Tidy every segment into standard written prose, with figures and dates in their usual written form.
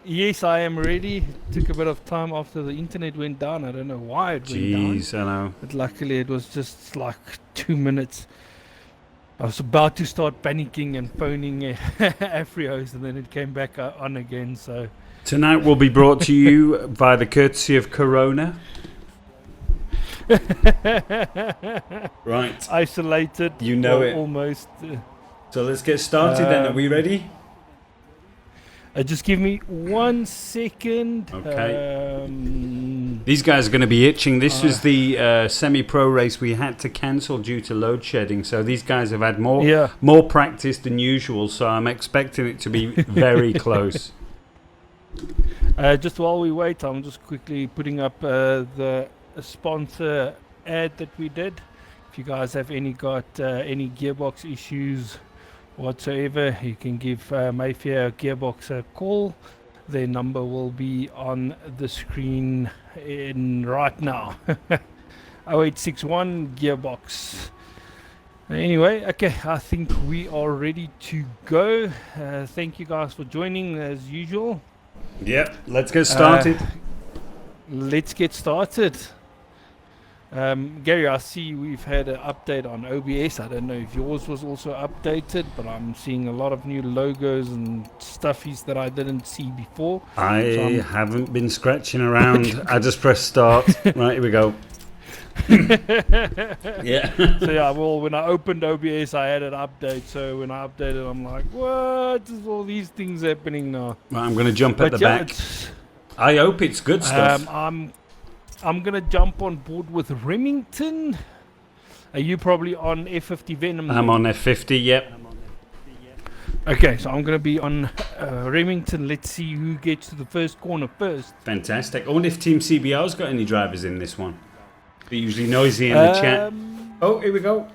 Yes, I am ready. Took a bit of time after the internet went down. I don't know why it went down, Jeez, I know. but luckily it was just like 2 minutes. I was about to start panicking and phoning Afrios, and then it came back on again. So Tonight will be brought to you by the courtesy of Corona. Right, isolated, you know it. almost. So let's get started then. Are we ready? Just give me 1 second. Okay. These guys are going to be itching. This was the semi-pro race we had to cancel due to load shedding. So these guys have had more practice than usual. So I'm expecting it to be very close. Just while we wait, I'm just quickly putting up the sponsor ad that we did. If you guys have any gearbox issues whatsoever, you can give Mayfair Gearbox a call. Their number will be on the screen right now. 0861 Gearbox. Anyway, okay, I think we are ready to go. Thank you guys for joining as usual. Yep, let's get started. Let's get started. Gary, I see we've had an update on OBS. I don't know if yours was also updated, but I'm seeing a lot of new logos and stuffies that I didn't see before. I haven't been scratching around. I just pressed start. Right, here we go. Yeah. So yeah, well, when I opened OBS, I had an update. So when I updated, I'm like, what is all these things happening now? Right, I'm going to jump at the back. I hope it's good stuff. I'm gonna jump on board with Remington. Are you probably on F50 Venom? I'm on F50, yep. Okay, so I'm gonna be on Remington. Let's see who gets to the first corner first. Fantastic. I wonder if Team CBR's got any drivers in this one. They're usually noisy in the chat. Oh, here we go.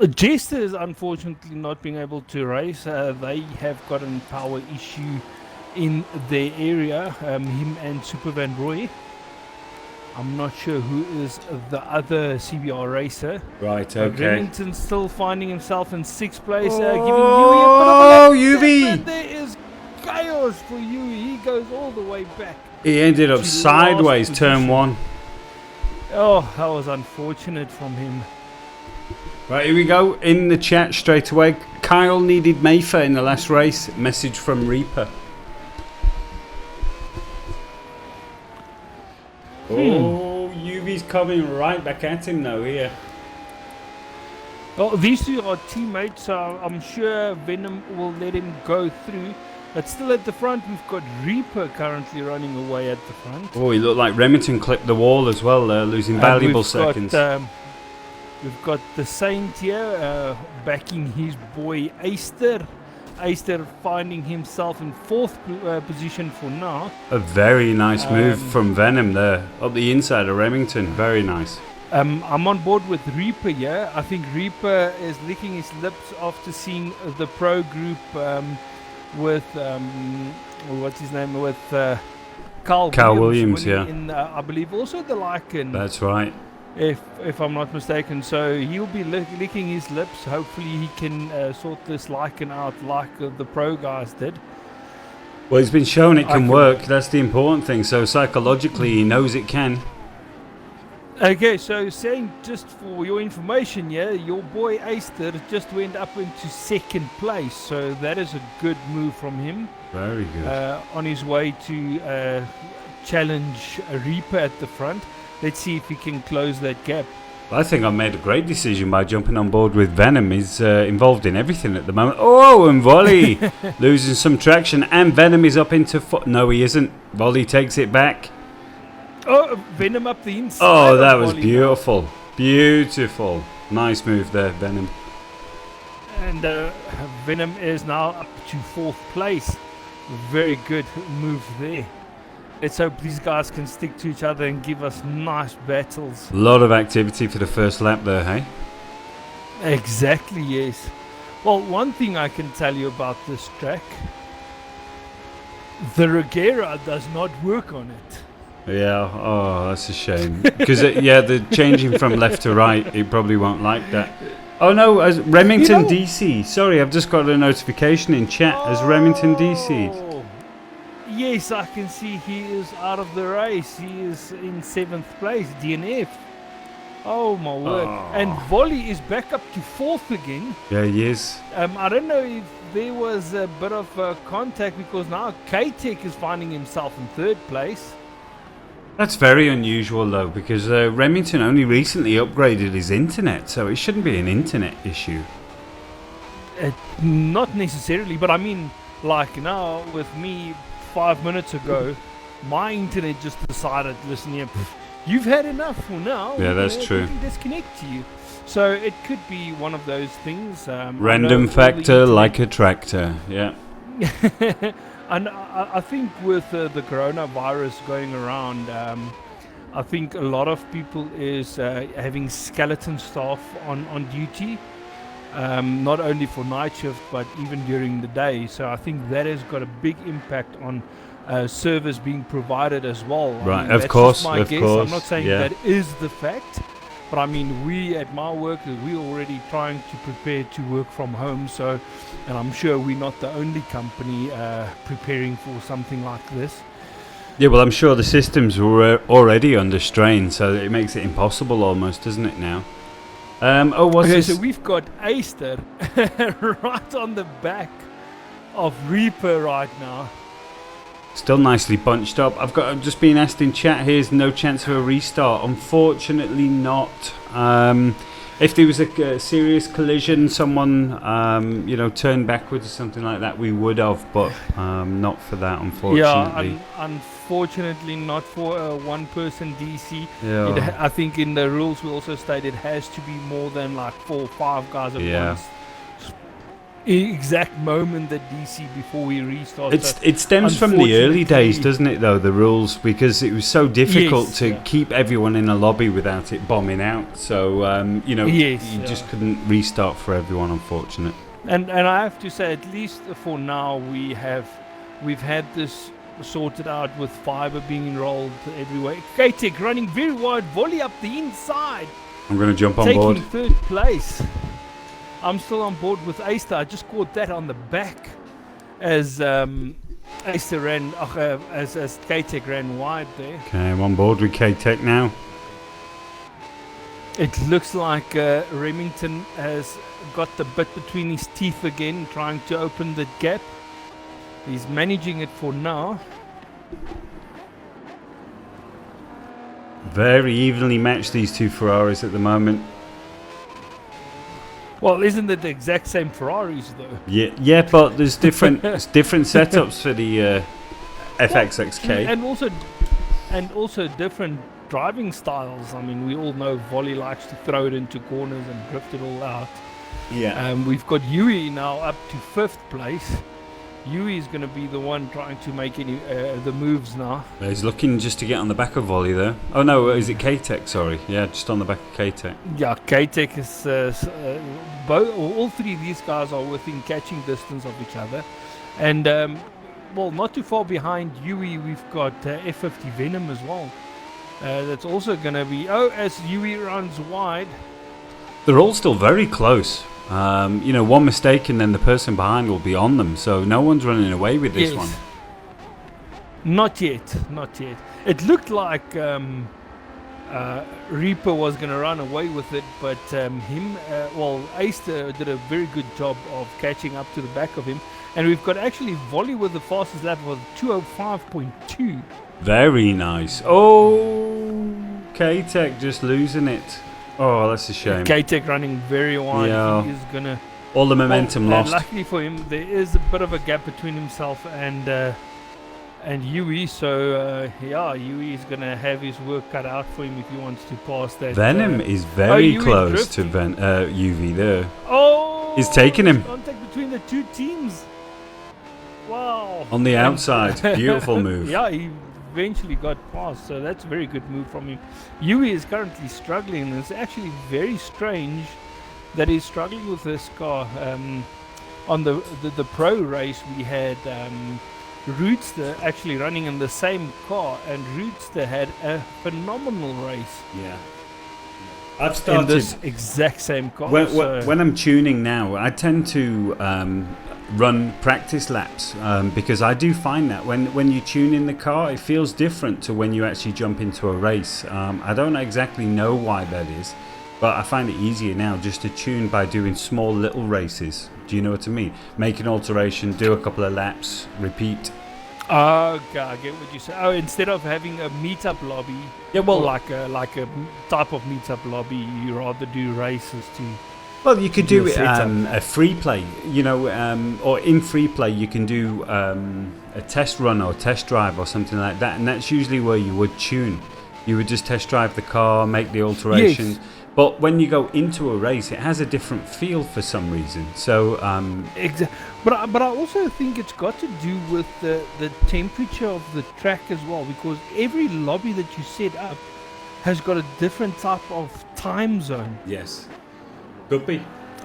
Jester is unfortunately not being able to race. They have got a power issue in their area. Him and Super Van Roy. I'm not sure who is the other CBR racer. Right, okay. Remington's still finding himself in 6th place. Oh, Yui! There is chaos for Yui. He goes all the way back. He ended up sideways, turn 1. Oh, that was unfortunate from him. Right, here we go. In the chat straight away. Kyle needed Mayfair in the last race. Message from Reaper. Oh, UV's coming right back at him now here. Well, these two are teammates, so I'm sure Venom will let him go through. But still at the front, we've got Reaper currently running away at the front. Oh, he looked like Remington clipped the wall as well, losing valuable seconds. We've got the Saint here backing his boy Aister. Aister finding himself in 4th position for now. A very nice move from Venom there, up the inside of Remington. Very nice. I'm on board with Reaper here. I think Reaper is licking his lips after seeing the pro group with what's his name, with Carl Williams, yeah. In, I believe also the Lycan. That's right. If I'm not mistaken, so he'll be licking his lips. Hopefully he can sort this Lycan out like the pro guys did. Well, he's been shown it can work. That's the important thing. So psychologically he knows it can. Okay, so saying just for your information, yeah, your boy Aister just went up into 2nd place. So that is a good move from him. Very good. On his way to challenge Reaper at the front. Let's see if he can close that gap. I think I made a great decision by jumping on board with Venom. He's involved in everything at the moment. Oh, and Volley losing some traction. And Venom is up into... No, he isn't. Volley takes it back. Oh, Venom up the inside. Oh, that was beautiful. Now. Beautiful. Nice move there, Venom. And Venom is now up to 4th place. Very good move there. Let's hope these guys can stick to each other and give us nice battles. A lot of activity for the first lap there, hey? Exactly, yes. Well, one thing I can tell you about this track, the Regera does not work on it. Yeah, oh, that's a shame. Because, the changing from left to right, it probably won't like that. Oh no, as Remington DC. Sorry, I've just got a notification in chat as Remington DC. Yes, I can see he is out of the race. He is in 7th place, DNF. Oh my word. And Volley is back up to 4th again. Yeah, he is. I don't know if there was a bit of contact, because now K-Tech is finding himself in 3rd place. That's very unusual though, because Remington only recently upgraded his internet, so it shouldn't be an internet issue. Not necessarily, but I mean, like now with me 5 minutes ago, my internet just decided, listen here, you've had enough for now. Yeah, that's true. Disconnect you. So it could be one of those things. Random factor like a tractor, yeah. And I think with the coronavirus going around, I think a lot of people is having skeleton staff on duty, not only for night shift but even during the day. So I think that has got a big impact on service being provided as well. Right, I mean, of course, just my of guess. course. I'm not saying that is the fact. But I mean, we at my work, we're already trying to prepare to work from home. So, and I'm sure we're not the only company preparing for something like this. Yeah, well, I'm sure the systems were already under strain, so it makes it impossible almost, doesn't it now? So we've got Easter right on the back of Reaper right now. Still nicely bunched up. I've just been asked in chat, here's no chance of a restart. Unfortunately not. If there was a serious collision, someone turned backwards or something like that, we would have, but not for that, unfortunately. Yeah, unfortunately not for a one-person DC. Yeah. I think in the rules we also stated it has to be more than like 4 or 5 guys at once. Exact moment that DC before we restart. It stems from the early days, doesn't it, though, the rules, because it was so difficult to keep everyone in a lobby without it bombing out. So you just couldn't restart for everyone, unfortunate. And I have to say, at least for now, we've had this sorted out with fiber being enrolled everywhere. K-Tech running very wide, Volley up the inside. I'm going to jump on board. Taking 3rd place. I'm still on board with Easter. I just caught that on the back as Easter ran, as K-Tech ran wide there. Okay, I'm on board with K-Tech now. It looks like Remington has got the bit between his teeth again, trying to open the gap. He's managing it for now. Very evenly matched, these two Ferraris at the moment. Well, isn't it the exact same Ferraris though? Yeah, but there's different setups for the FXXK, and also different driving styles. I mean, we all know Volley likes to throw it into corners and drift it all out. Yeah. We've got Yui now up to 5th place. Yui is going to be the one trying to make any the moves now. He's looking just to get on the back of Volley there. Oh no, is it K-Tech? Sorry, yeah, just on the back of K-Tech. Yeah, K-Tech is all 3 of these guys are within catching distance of each other, and not too far behind Yui, we've got F50 Venom as well. That's also going to be as Yui runs wide. They're all still very close. One mistake and then the person behind will be on them, so no one's running away with this one. Not yet. It looked like Reaper was going to run away with it, but Easter did a very good job of catching up to the back of him, and we've got actually Volley with the fastest lap with 2:05.2. Very nice. Oh, K-Tech just losing it. Oh, that's a shame. K-Tech running very wide. Yeah. He is gonna all the momentum lost. Luckily for him, there is a bit of a gap between himself and Yui. So Yui is gonna have his work cut out for him if he wants to pass that. Venom is very close to UV there. Oh, he's taking him. Contact between the 2 teams. Wow. On the outside, beautiful move. Yeah, he eventually got past, so that's a very good move from him. Yui is currently struggling, and it's actually very strange that he's struggling with this car. On the pro race, we had Rootster actually running in the same car, and Rootster had a phenomenal race. Yeah. I've started in this exact same car. When I'm tuning now, I tend to run practice laps, because I do find that when you tune in the car, it feels different to when you actually jump into a race. I don't exactly know why that is, but I find it easier now just to tune by doing small little races. Do you know what I mean? Make an alteration, do a couple of laps, repeat. Okay, I get what you say. Oh, instead of having a meetup lobby, Yeah, well, or like a type of meetup lobby, you rather do races too. well, you could do a free play, you know, or in free play you can do a test run or test drive or something like that, and that's usually where you would tune. You would just test drive the car, make the alterations. Yes. But when you go into a race, it has a different feel for some reason. So, but I also think it's got to do with the temperature of the track as well, because every lobby that you set up has got a different type of time zone. Yes, could be.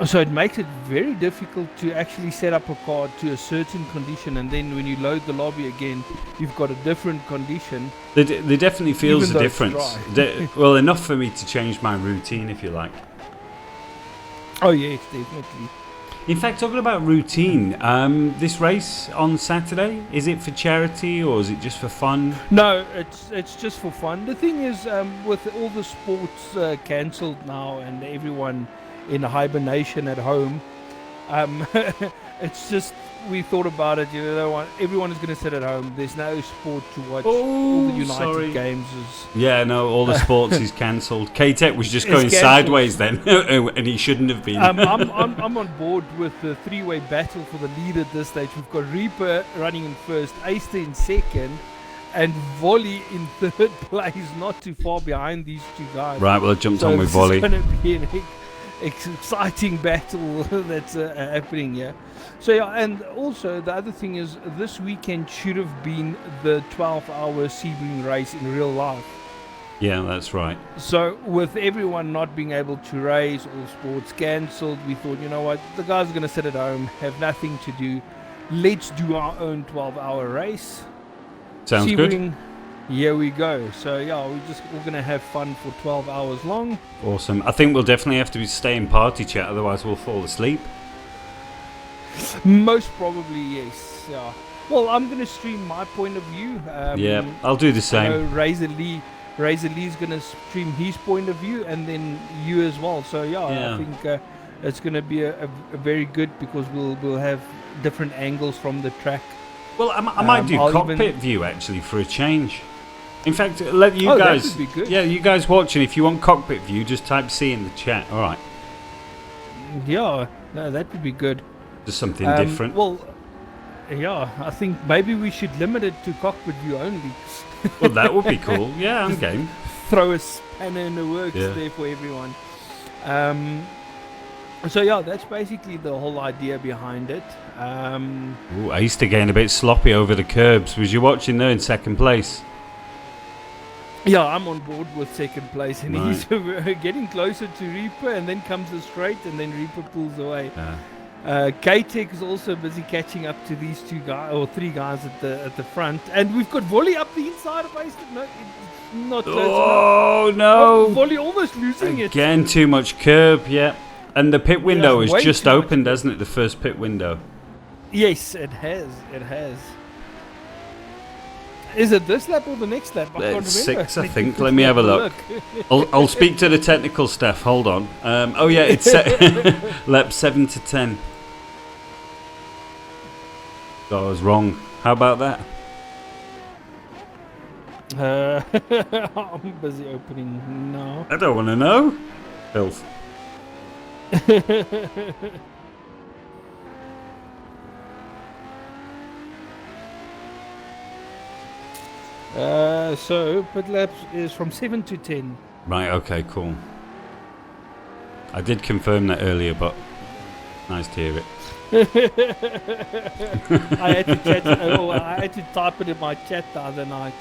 So it makes it very difficult to actually set up a car to a certain condition, and then when you load the lobby again, you've got a different condition. There definitely feels a difference. Well, enough for me to change my routine, if you like. Oh yes, definitely. In fact, talking about routine, this race on Saturday, is it for charity or is it just for fun? No, it's just for fun. The thing is, with all the sports cancelled now and everyone in hibernation at home, it's just, we thought about it, you know, everyone is going to sit at home. There's no sport to watch. All the United games is... Yeah, no, all the sports is cancelled. K-Tech was just going sideways then, and he shouldn't have been. I'm on board with the three-way battle for the lead at this stage. We've got Reaper running in first, Aister in second, and Volley in third place, not too far behind these two guys. Right, well, I jumped on with Volley. It's going to be an exciting battle that's happening here. So yeah, and also the other thing is, this weekend should have been the 12-hour Sebring race in real life. Yeah, that's right. So with everyone not being able to race, all sports cancelled, we thought, you know what, the guys are going to sit at home, have nothing to do. Let's do our own 12-hour race. Sounds Sebring, good. Here we go. So yeah, we're going to have fun for 12 hours long. Awesome. I think we'll definitely have to stay in party chat, otherwise we'll fall asleep. Most probably, yes. Yeah. Well, I'm going to stream my point of view. Yeah, I'll do the same. I know Razor Lee's going to stream his point of view, and then you as well. So yeah. I think it's going to be a very good, because we'll have different angles from the track. Well, I might do cockpit view actually for a change. In fact, let you guys. That would be good. Yeah, you guys watching. If you want cockpit view, just type C in the chat. All right. Yeah, no, that would be good. Just something different. Well, yeah, I think maybe we should limit it to cockpit view only. Well, that would be cool. Yeah, I'm game. Throw a spanner in the works there for everyone. So yeah, that's basically the whole idea behind it. Ooh, Aister getting a bit sloppy over the curbs. Was you watching there in second place? Yeah, I'm on board with second place, and he's getting closer to Reaper, and then comes the straight, and then Reaper pulls away. K-Tech is also busy catching up to these two guys, or three guys at the front, and we've got Volley up the inside of Aister. No, it's not close enough. Oh no! Volley almost losing it. Again, too much curb. Yeah, and the pit window is just opened, hasn't it? The first pit window. Yes, it has. It has. Is it this lap or the next lap? I can't remember. 6, I think. Let me have a look. I'll speak to the technical staff. Hold on. Oh yeah, it's lap 7 to 10. So I was wrong. How about that? I'm busy opening now. I don't want to know. Filth. So pit laps is from 7 to 10. Right, okay, cool. I did confirm that earlier, but nice to hear it. I had to chat. I had to type it in my chat the other night.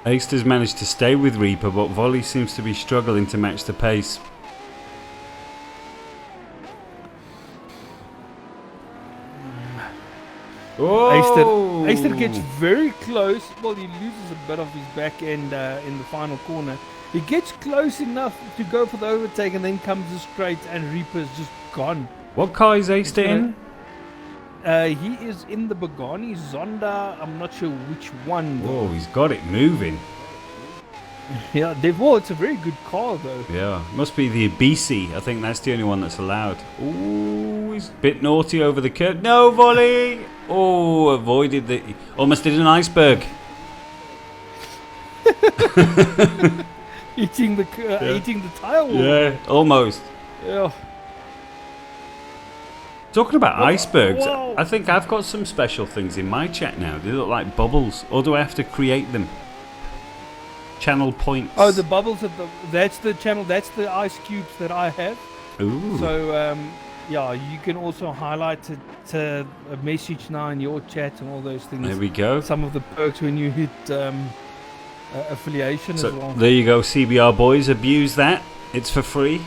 Aister's managed to stay with Reaper, but Volley seems to be struggling to match the pace. Aister gets very close. Well, he loses a bit of his back end in the final corner. He gets close enough to go for the overtake, and then comes the straight, and Reaper's just gone. What car is Ace in? He is in the Pagani Zonda. I'm not sure which one. Oh, he's got it moving. Yeah, well, it's a very good car, though. Yeah, must be the BC. I think that's the only one that's allowed. Oh, he's a bit naughty over the curb. No, volley! Oh, avoided the... Almost did an iceberg. Eating the tire wall. Yeah, almost. Yeah. Talking about icebergs, whoa. I think I've got some special things in my chat now. They look like bubbles, or do I have to create them? Channel points. Oh, the bubbles that's the channel. That's the ice cubes that I have. Ooh. So yeah, you can also highlight it to a message now in your chat and all those things. There we go. Some of the perks when you hit affiliation So as well. there you go, CBR boys. Abuse that. It's for free.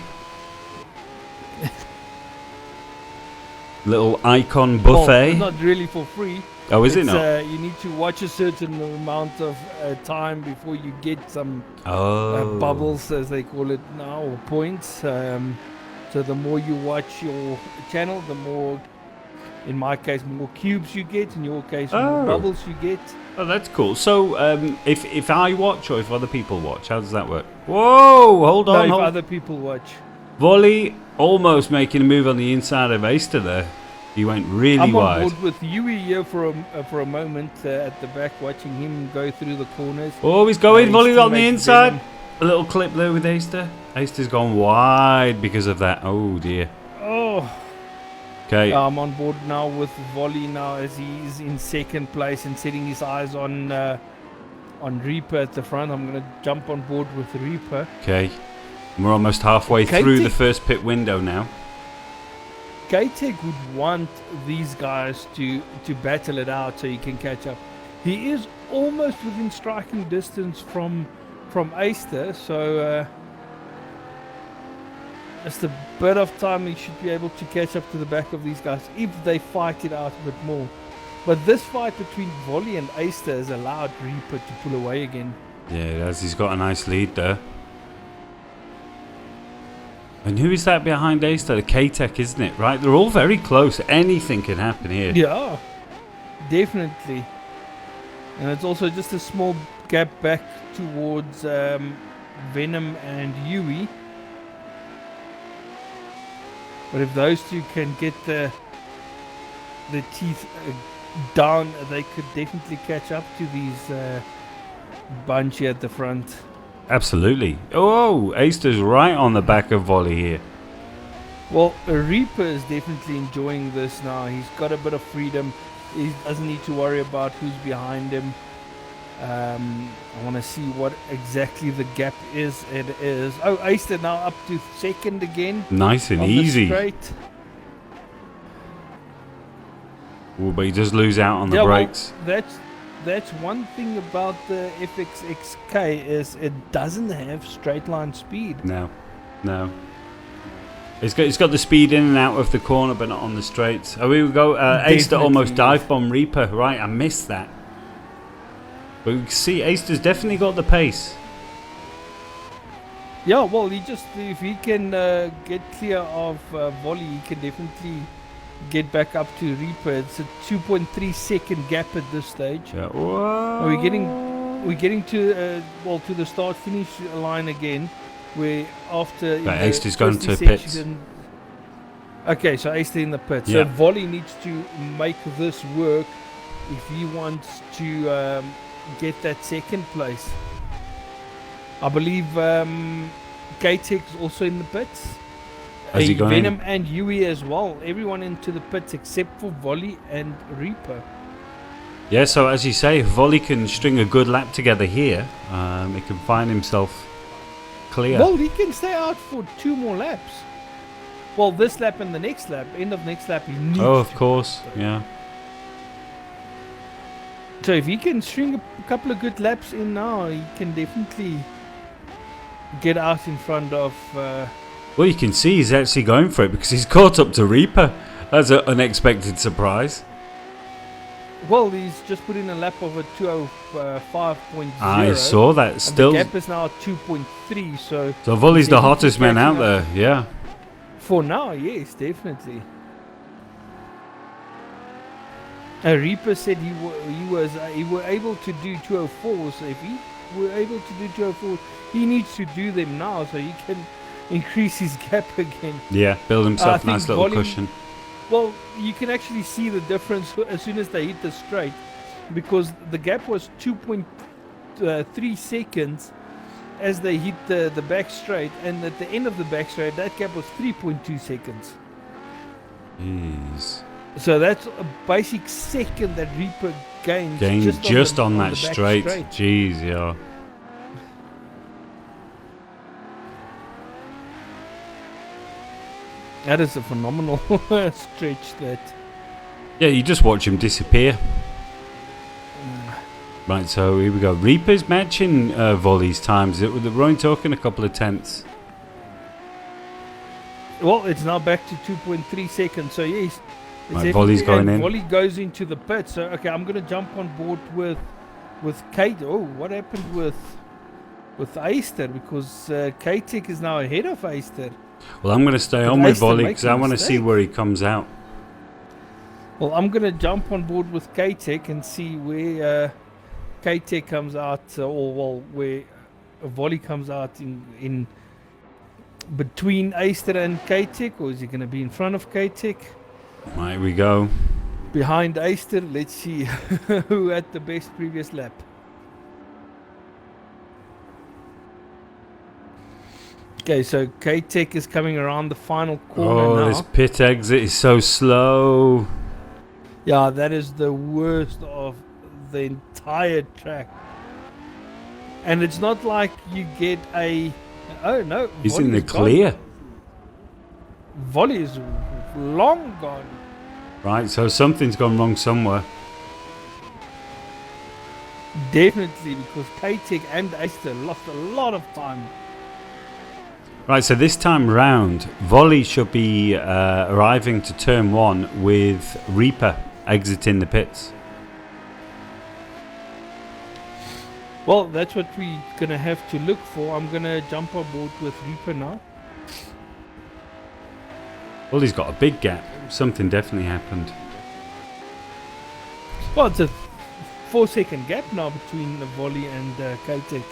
Little icon buffet. Well, not really for free. Oh, is it not? You need to watch a certain amount of time before you get some bubbles, as they call it now, or points. So the more you watch your channel, the more, in my case, more cubes you get. In your case, more bubbles you get. Oh, that's cool. So if I watch or if other people watch, how does that work? Whoa, hold on. No, if other people watch. Volley almost making a move on the inside of Aster there. He went really wide. I'm on board with Yui here for a moment at the back, watching him go through the corners. Oh, he's going. Volley on the inside. A little clip there with Aster. Aster's gone wide because of that. Oh, dear. Oh. Okay. I'm on board now with Volley now as he's in second place and setting his eyes on Reaper at the front. I'm going to jump on board with Reaper. Okay. We're almost halfway through the first pit window now. K-Tech would want these guys to battle it out so he can catch up. He is almost within striking distance from Aster, so just a bit of time he should be able to catch up to the back of these guys if they fight it out a bit more. But this fight between Volley and Aster has allowed Reaper to pull away again. Yeah, it has. He's got a nice lead there. And who is that behind Aster? The K-Tech, isn't it? Right, they're all very close. Anything can happen here. Yeah, definitely. And it's also just a small gap back towards Venom and Yui. But if those two can get the teeth down, they could definitely catch up to these bunch here at the front. Absolutely. Oh, Aster's right on the back of Volley here. Well, Reaper is definitely enjoying this now. He's got a bit of freedom. He doesn't need to worry about who's behind him. I want to see what exactly the gap is. It is. Oh, Aster now up to second again. Nice and easy. Straight. Ooh, but he does lose out on the brakes. Well, that's one thing about the FXXK is it doesn't have straight line speed. No. It's got the speed in and out of the corner, but not on the straights. Oh, here we go. Aster almost dive bomb Reaper. Right, I missed that. But we can see Aster's definitely got the pace. Yeah, well, if he can get clear of Volley, he can definitely get back up to Reaper. It's a 2.3 second gap at this stage. Yeah. Whoa. We're getting to to the start finish line again, where after Aster's going to pits. Okay, so Aster in the pits. Yeah. So Volley needs to make this work if he wants to get that second place. I believe K-Tech's also in the pits. Has he gone Venom in? and Yui as well. Everyone into the pits except for Volley and Reaper. Yeah, so as you say, if Volley can string a good lap together here, he can find himself clear. Well, he can stay out for 2 more laps. Well, this lap and the next lap. End of next lap, he needs of course, yeah. So if he can string a couple of good laps in now, he can definitely get out in front of... Well, you can see he's actually going for it because he's caught up to Reaper. That's an unexpected surprise. Well, he's just put in a lap of a 2:05.0. I saw that. Still, the gap is now 2.3. So Volley's the hottest man out there. Yeah. For now, yes, definitely. Reaper said he were able to do 2:04. So if he were able to do 2:04, he needs to do them now so he can increase his gap again. Yeah, build himself a nice little cushion. Well, you can actually see the difference as soon as they hit the straight, because the gap was 2.3 seconds as they hit the back straight, and at the end of the back straight, that gap was 3.2 seconds. Jeez. So that's a basic second that Reaper gained just on that straight. Jeez, yeah. That is a phenomenal stretch. That. Yeah, you just watch him disappear. Right, so here we go. Reaper's matching Volley's times. We're only talking a couple of tenths. Well, it's now back to 2.3 seconds. So yes, right, Volley's going in. Volley goes into the pit. So okay, I'm going to jump on board with Kate. Oh, what happened with Aister? Because K-Tech is now ahead of Aister. Well, I'm going to stay on with Volley because I want to see where he comes out. Well, I'm going to jump on board with K-Tech and see where K-Tech comes out, where Volley comes out in between Aister and K-Tech, or is he going to be in front of K-Tech? Right, we go. Behind Aister, let's see who had the best previous lap. Okay, so K-Tech is coming around the final corner now. Oh, this pit exit is so slow. Yeah, that is the worst of the entire track. And it's not like you get a... Oh, no. He's in the clear. Gone. Volley is long gone. Right, so something's gone wrong somewhere. Definitely, because K-Tech and Aister lost a lot of time. Right, so this time round, Volley should be arriving to turn 1 with Reaper exiting the pits. Well, that's what we're going to have to look for. I'm going to jump on board with Reaper now. Well, he's got a big gap. Something definitely happened. Well, it's a 4-second gap now between the Volley and K-Tech.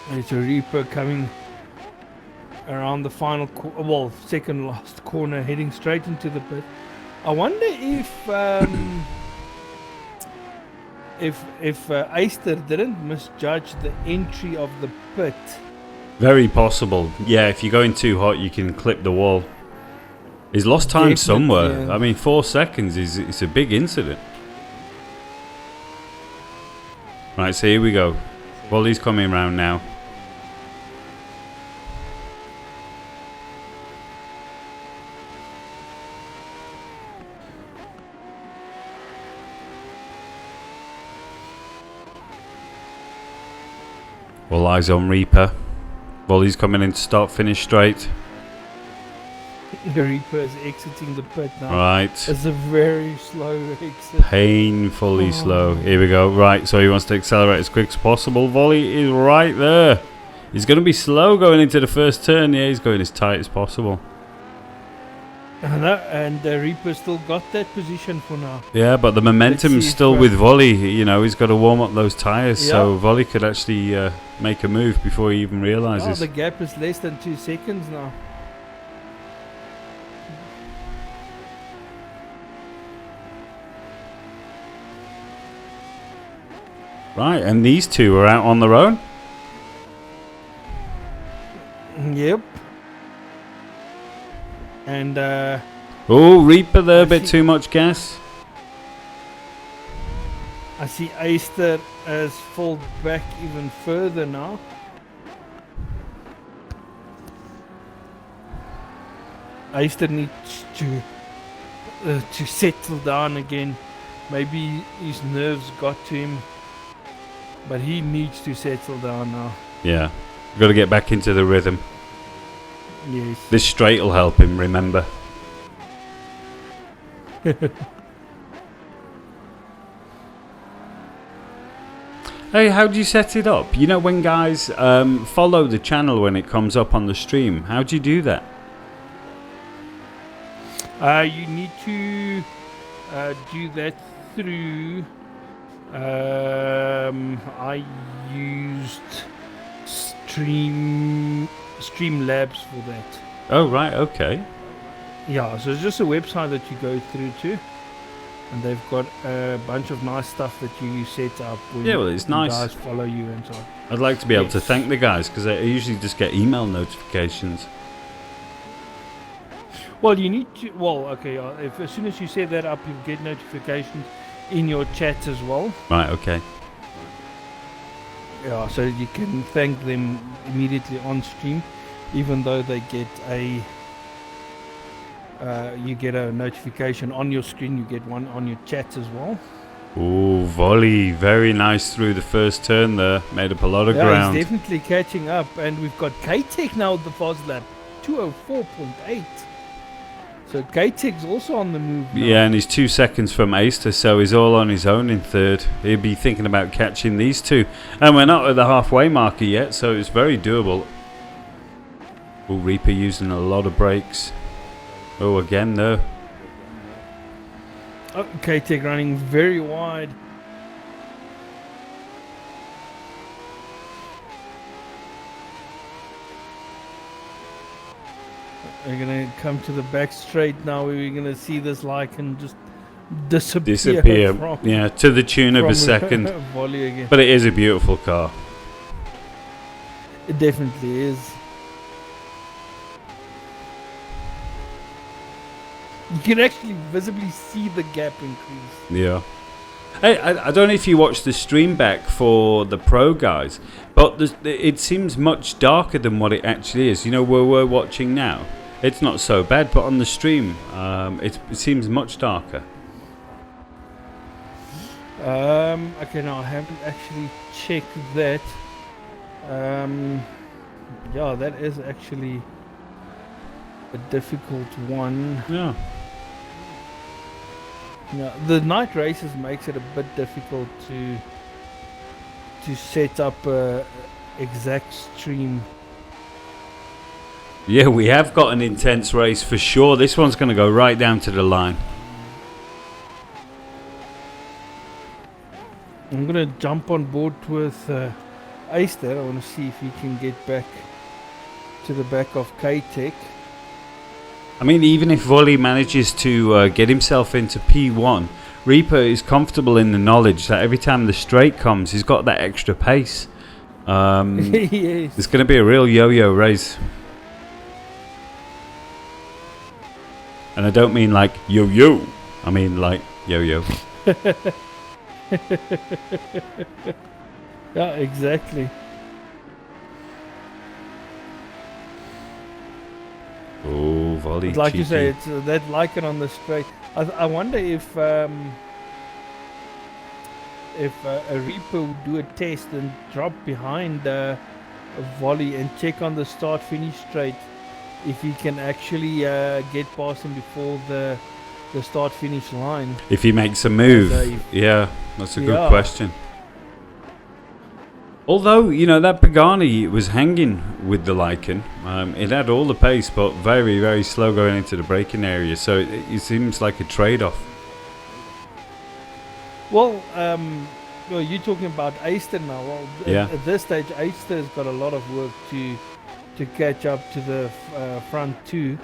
There's a Reaper coming around the final, second last corner, heading straight into the pit. I wonder if Aister didn't misjudge the entry of the pit. Very possible. Yeah, if you're going too hot, you can clip the wall. He's lost time somewhere. Yeah. I mean, 4 seconds is a big incident. Right, so here we go. Volley's coming around now. All eyes on Reaper. Volley's coming in to start, finish straight. The Reaper is exiting the pit now. Right. It's a very slow exit. Painfully slow. Here we go. Right, so he wants to accelerate as quick as possible. Volley is right there. He's going to be slow going into the first turn. Yeah, he's going as tight as possible. And the Reaper still got that position for now. Yeah, but the momentum's still with Volley. You know, he's got to warm up those tyres, so Volley could actually make a move before he even realises. Oh, the gap is less than 2 seconds now. Right, and these two are out on their own? Yep. And oh, Reaper there, a bit too much gas. I see Aister has fallen back even further now. Aister needs to settle down again. Maybe his nerves got to him, but he needs to settle down now. Yeah, got to get back into the rhythm. Yes. This straight will help him, remember. Hey, how do you set it up? You know, when guys follow the channel when it comes up on the stream, how do you do that? You need to do that through. I used Streamlabs for that. Oh, right, okay. Yeah, so it's just a website that you go through to, and they've got a bunch of nice stuff that you set up when it's nice. guys follow you and so on. I'd like to be able to thank the guys, because I usually just get email notifications. Well, you need to. Well, okay. As soon as you set that up, you'll get notifications in your chat as well. Right. Okay. Yeah, so you can thank them immediately on stream, even though they get a. You get a notification on your screen. You get one on your chat as well. Ooh, volley, very nice through the first turn there. Made up a lot of ground. He's definitely catching up, and we've got K-Tech now at the fast lap, 2:04.8. So K-Tech's also on the move now. Yeah, and he's 2 seconds from Aister, so he's all on his own in third. He'll be thinking about catching these two. And we're not at the halfway marker yet, so it's very doable. Ooh, Reaper using a lot of brakes. Oh, again though. Oh, K-Tech running very wide. We're going to come to the back straight now. We're going to see this Lycan just disappear. From, yeah, to the tune of a second. Volley again. But it is a beautiful car. It definitely is. You can actually visibly see the gap increase. Yeah. Hey, I don't know if you watched the stream back for the pro guys, but it seems much darker than what it actually is. You know, where we're watching now, it's not so bad, but on the stream, it seems much darker. Okay, now I haven't actually checked that. Yeah, that is actually a difficult one. Yeah. Yeah, the night races makes it a bit difficult to set up a exact stream. Yeah, we have got an intense race for sure. This one's going to go right down to the line. I'm going to jump on board with Aister. I want to see if he can get back to the back of K-Tech. I mean, even if Volley manages to get himself into P1, Reaper is comfortable in the knowledge that every time the straight comes, he's got that extra pace. Yes. It's going to be a real yo-yo race. And I don't mean like yo-yo. I mean like yo-yo. Yeah, exactly. Oh, Volley. Like cheeky. you say, it's that Lycan on the straight. I wonder if a Reaper would do a test and drop behind a Volley and check on the start-finish straight if he can actually get past him before the start-finish line. If he makes a move. Yeah, that's a good question. Although, you know, that Pagani was hanging with the Lycan. It had all the pace, but very, very slow going into the braking area. So it seems like a trade-off. Well, you're talking about Aister now. Well, yeah. At this stage, Aister has got a lot of work to catch up to the front two.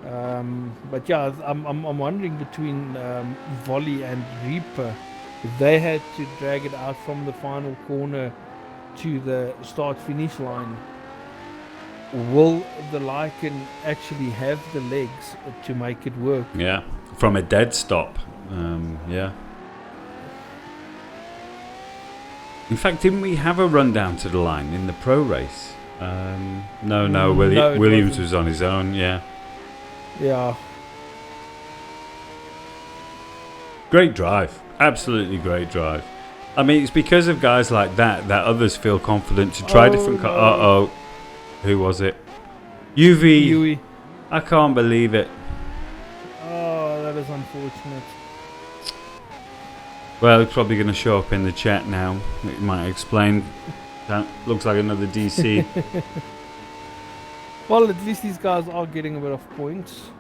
But yeah, I'm wondering between Volley and Reaper, if they had to drag it out from the final corner to the start-finish line, will the Lycan actually have the legs to make it work? Yeah, from a dead stop. Yeah. In fact, didn't we have a run down to the line in the pro race? No, Williams was on his own, yeah. Yeah. Great drive. Absolutely great drive. I mean, it's because of guys like that others feel confident to try different cars. No. Uh-oh. Who was it? UV. Yui. I can't believe it. Oh, that is unfortunate. Well, it's probably going to show up in the chat now. It might explain. That looks like another DC. Well, at least these guys are getting a bit of points.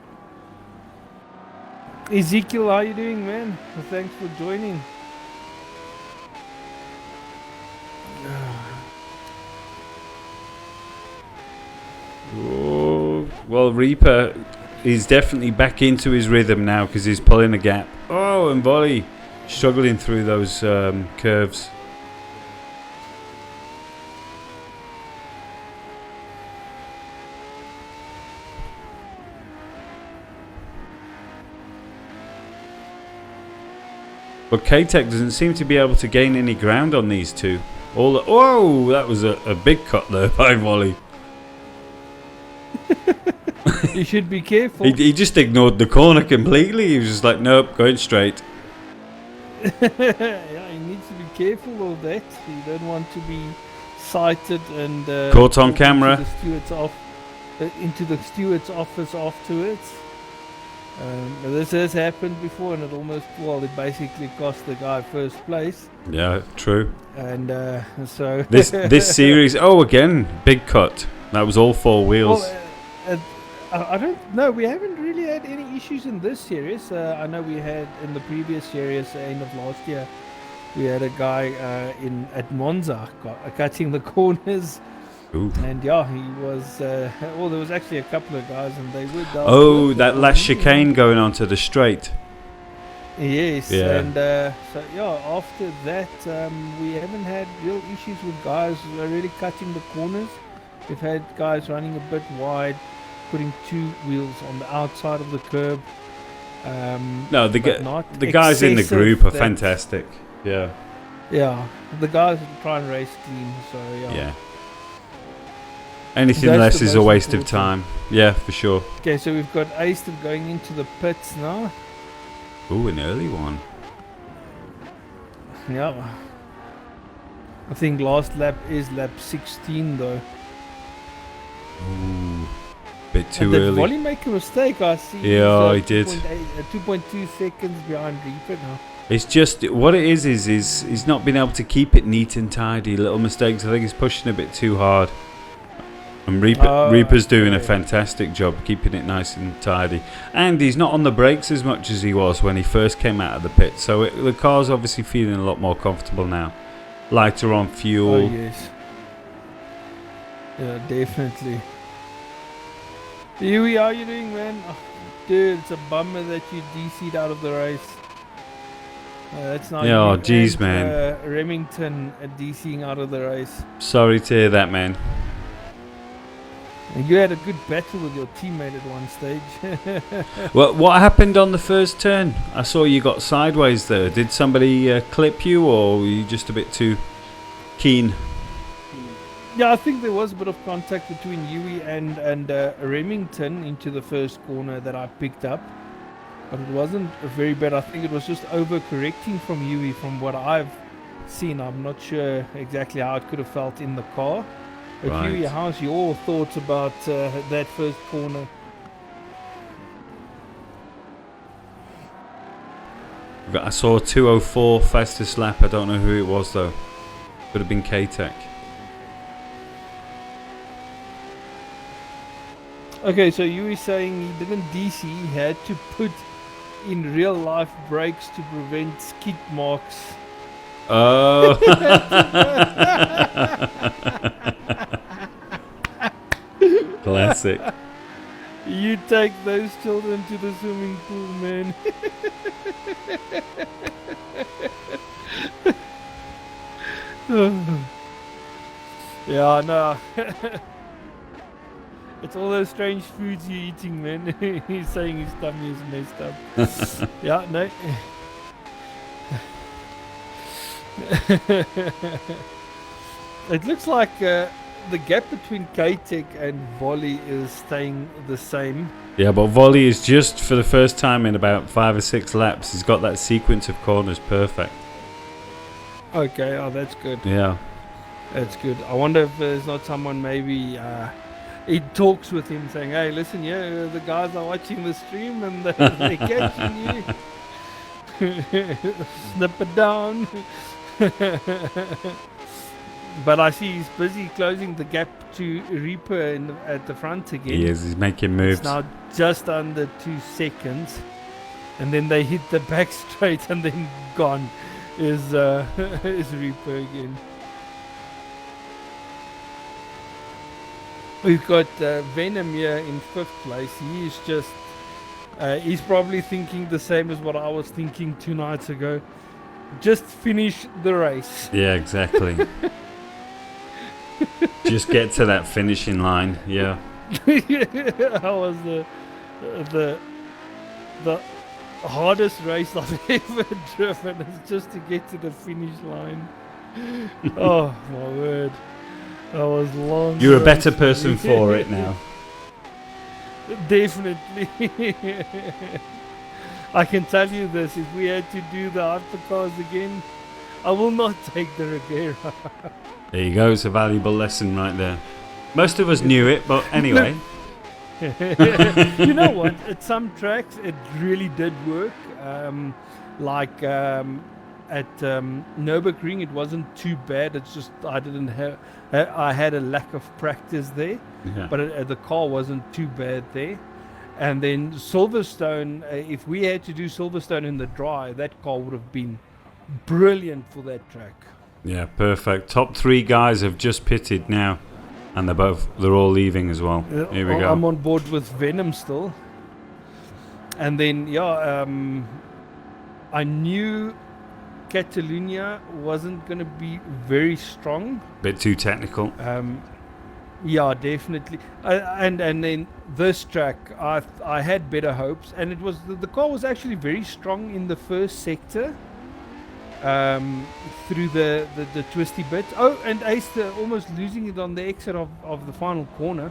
Ezekiel, how you doing, man? Thanks for joining. Oh, well, Reaper is definitely back into his rhythm now because he's pulling a gap. Oh, and Volley struggling through those curves. But K-Tech doesn't seem to be able to gain any ground on these two. Whoa, that was a big cut there by Volley. You should be careful. He just ignored the corner completely. He was just like, nope, going straight. Yeah, he needs to be careful of that. You don't want to be sighted and caught on camera into the steward's office afterwards. This has happened before, and it basically cost the guy first place. Yeah, true. And so this series, again, big cut. That was all four wheels. Well, I don't know. We haven't really had any issues in this series. I know we had in the previous series, end of last year, we had a guy at Monza cutting the corners. Ooh. And yeah, he was. There was actually a couple of guys, and they were. That last chicane going onto the straight. Yes, yeah. And after that, we haven't had real issues with guys really cutting the corners. We've had guys running a bit wide, putting two wheels on the outside of the curb. The guys in the group are fantastic. Yeah. Yeah, the guys try and race clean, so yeah. Yeah. Anything less is a waste of time. Yeah, for sure. Okay, so we've got Aston going into the pits now. Ooh, an early one. Yeah. I think last lap is lap 16 though. Ooh, bit too early. Did Volley make a mistake? I see. Yeah, he did. 2.2 seconds behind Reaper now. It's just what it is he's not been able to keep it neat and tidy. Little mistakes. I think he's pushing a bit too hard. And Reaper's doing a fantastic job keeping it nice and tidy. And he's not on the brakes as much as he was when he first came out of the pit. So the car's obviously feeling a lot more comfortable now. Lighter on fuel. Oh, yes. Yeah, definitely. Yui, how are you doing, man? Oh, dude, it's a bummer that you DC'd out of the race. That's not. Yeah, oh, jeez, man. Remington DCing out of the race. Sorry to hear that, man. And you had a good battle with your teammate at one stage. Well, what happened on the first turn? I saw you got sideways there. Did somebody clip you, or were you just a bit too keen? Yeah, I think there was a bit of contact between Yui and Remington into the first corner that I picked up. But it wasn't very bad. I think it was just overcorrecting from Yui from what I've seen. I'm not sure exactly how it could have felt in the car. But right. Yui, how's your thoughts about that first corner? I saw 2:04 fastest lap. I don't know who it was though. Could have been K-Tech. Okay, so you were saying he didn't DC, he had to put in real life brakes to prevent skid marks. Oh. Classic. You take those children to the swimming pool, man. Yeah, no. It's all those strange foods you're eating, man. He's saying his tummy is messed up. Yeah, no. It looks like the gap between K-Tech and Volley is staying the same. Yeah, but Volley is just for the first time in about 5 or 6 laps. He's got that sequence of corners perfect. Okay, oh, that's good. Yeah. That's good. I wonder if there's not someone maybe he talks with him saying, hey, listen, yeah, the guys are watching the stream and they're catching you. Snip it down. But I see he's busy closing the gap to Reaper at the front again. He is. He's making moves. It's now just under 2 seconds. And then they hit the back straight and then gone is Reaper again. We've got Venom here in 5th place. He is just... he's probably thinking the same as what I was thinking 2 nights ago. Just finish the race. Yeah, exactly. Just get to that finishing line. Yeah. That was the hardest race I've ever driven. Is just to get to the finish line. Oh my word. That was long. You're a better person for it now. Definitely. I can tell you this, if we had to do the hypercars again, I will not take the Regera. There you go, it's a valuable lesson right there. Most of us knew it, but anyway. You know what, at some tracks it really did work. Like at Nürburgring it wasn't too bad, it's just I didn't have... I had a lack of practice there, Yeah. but the car wasn't too bad there. And then Silverstone, if we had to do Silverstone in the dry, that car would have been brilliant for that track. Yeah, perfect. Top 3 guys have just pitted now, and they're all leaving as well. Here we go. I'm on board with Venom still. And then, yeah, I knew Catalunya wasn't going to be very strong. Bit too technical. Yeah, definitely. And then this track, I had better hopes, and it was the car was actually very strong in the first sector, through the twisty bit. Oh, and Ace almost losing it on the exit of the final corner.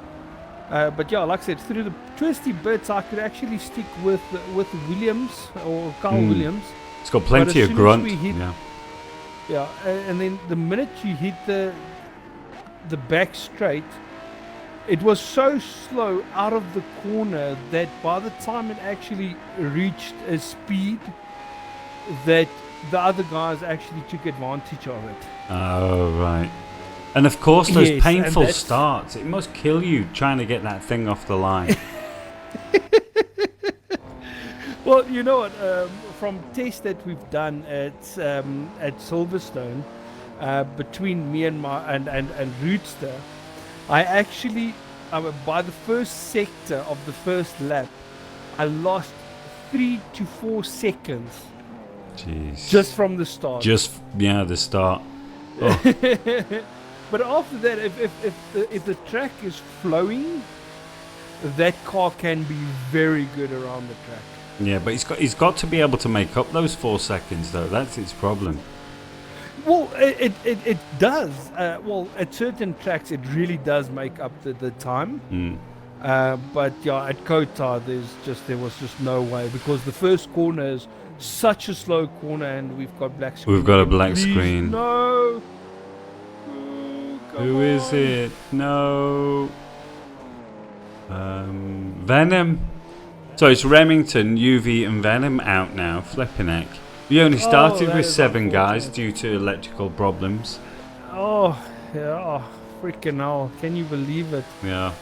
But yeah, like I said, through the twisty bits, I could actually stick with Williams or Carl Williams. It's got plenty of grunt. Yeah, and then the minute you hit the back straight, it was so slow out of the corner that by the time it actually reached a speed, that the other guys actually took advantage of it. Oh, right. And of course, those Yes, painful starts, it must kill you trying to get that thing off the line. Well, you know what? From tests that we've done at Silverstone, between me and Rootster, I actually, by the first sector of the first lap, I lost 3 to 4 seconds. Jeez. Just from the start. The start. Oh. But after that, if the track is flowing, that car can be very good around the track. Yeah, but he's got to be able to make up those 4 seconds, though. That's its problem. Well, it does. Well, at certain tracks, it really does make up the time. But yeah, at COTA, there was just no way, because the first corner is such a slow corner, and we've got black screen. We've got a black screen. No. Who is it? No. Venom. So it's Remington, UV, and Venom out now. Flipping heck. We only started with 7 guys due to electrical problems. Oh, yeah. Freaking hell. Can you believe it? Yeah.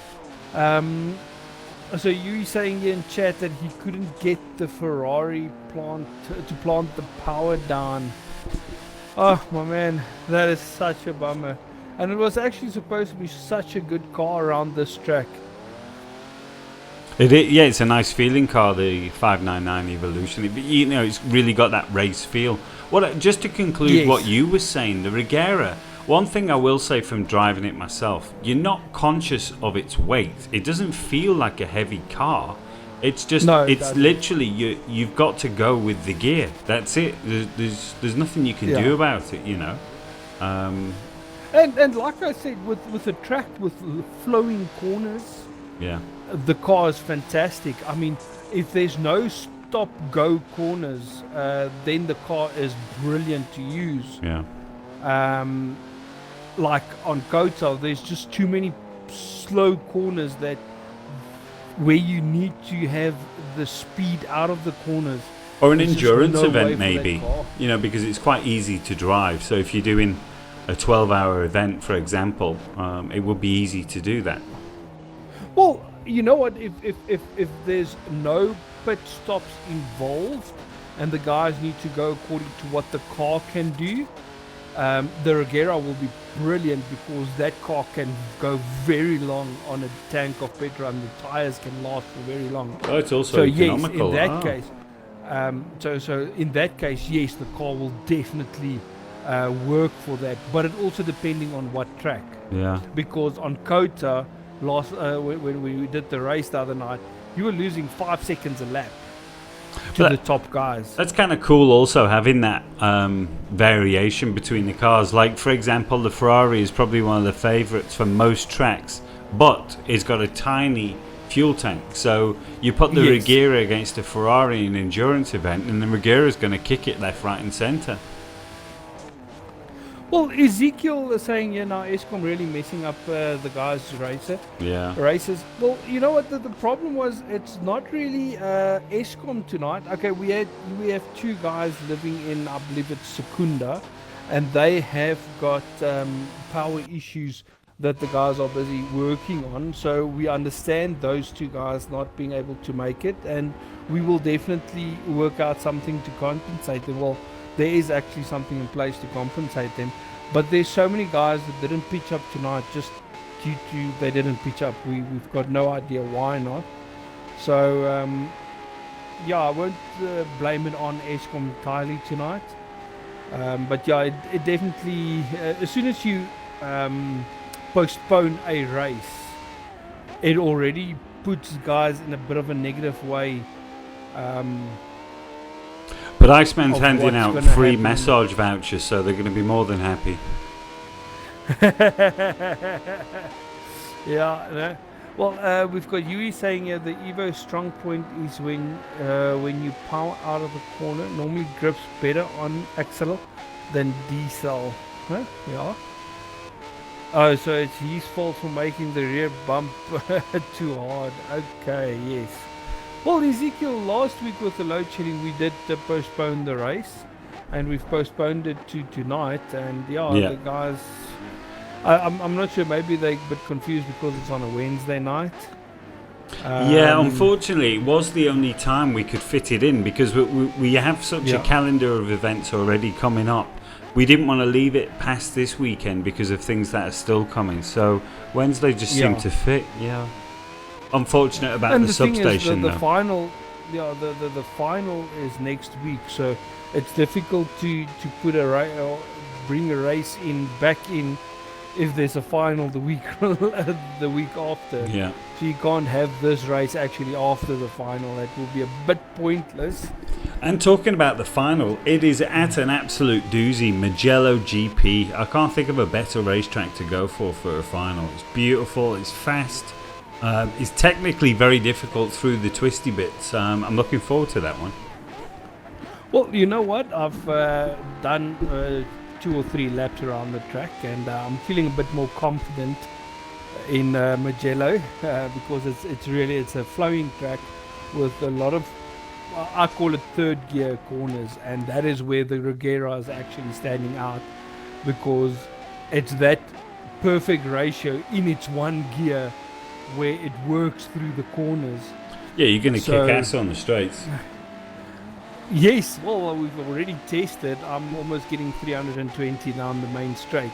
So you saying here in chat that he couldn't get the Ferrari to plant the power down. Oh, my man. That is such a bummer. And it was actually supposed to be such a good car around this track. Yeah, it's a nice feeling car, the 599 Evolution. It's really got that race feel. Just to conclude what you were saying, the Regera, one thing I will say from driving it myself, you're not conscious of its weight. It doesn't feel like a heavy car. It's just, it's literally, you've got to go with the gear. That's it. There's nothing you can do about it, And like I said, with a track with flowing corners, Yeah. the car is fantastic. I mean, if there's no stop-go corners, then the car is brilliant to use. Yeah. Like on COTA, there's just too many slow corners that where you need to have the speed out of the corners. Or an There's endurance just no way event, for maybe. that car. You know, because it's quite easy to drive. So if you're doing a 12-hour event, for example, it would be easy to do that. Well, you know what? If there's no pit stops involved, and the guys need to go according to what the car can do, the Regera will be brilliant because that car can go very long on a tank of petrol, and the tires can last for very long. Oh, it's also So economical. yes, in that case, so in that case, yes, the car will definitely work for that. But it also depending on what track. Yeah. Because on COTA, when we did the race the other night, you were losing 5 seconds a lap to the top guys. That's kind of cool also, having that variation between the cars. Like, for example, the Ferrari is probably one of the favourites for most tracks, but it's got a tiny fuel tank. So you put the Yes. Regera against a Ferrari in an endurance event, and the Regera is going to kick it left, right and centre. Well, Ezekiel is saying, now Eskom really messing up the guys' races. Well, you know what? The problem was, it's not really Eskom tonight. Okay, we have two guys living in, I believe it's Secunda, and they have got power issues that the guys are busy working on. So we understand those two guys not being able to make it, and we will definitely work out something to compensate them. Well, there is actually something in place to compensate them, but there's so many guys that didn't pitch up tonight just due to they didn't pitch up. We've got no idea why not. So I won't blame it on Eskom entirely tonight, but yeah, it definitely as soon as you postpone a race, it already puts guys in a bit of a negative way. But Iceman's handing out free happen. massage vouchers, so they're going to be more than happy. Yeah. No. Well, we've got Yui saying here the Evo strong point is when you power out of the corner. Normally grips better on axle than diesel. Huh? Yeah. Oh, so it's his fault for making the rear bump too hard. Okay, yes. Well, Ezekiel, last week with the load shedding, we did postpone the race, and we've postponed it to tonight. And the guys, I'm not sure. Maybe they're a bit confused because it's on a Wednesday night. Unfortunately, it was the only time we could fit it in because we have such a calendar of events already coming up. We didn't want to leave it past this weekend because of things that are still coming. So Wednesday just seemed to fit. Yeah. Unfortunate about the substation, the final, the final is next week, so it's difficult to put or bring a race back in if there's a final the week after. Yeah. So you can't have this race actually after the final. That will be a bit pointless. And talking about the final, it is at an absolute doozy, Mugello GP. I can't think of a better racetrack to go for a final. It's beautiful, it's fast. It's technically very difficult through the twisty bits. I'm looking forward to that one. Well, you know what? I've done 2 or 3 laps around the track, and I'm feeling a bit more confident in Mugello because it's a flowing track with a lot of, I call it third gear corners, and that is where the Regera is actually standing out because it's that perfect ratio in its one gear where it works through the corners. Yeah, you're going to kick ass on the straights. Yes, well, we've already tested. I'm almost getting 320 down the main straight.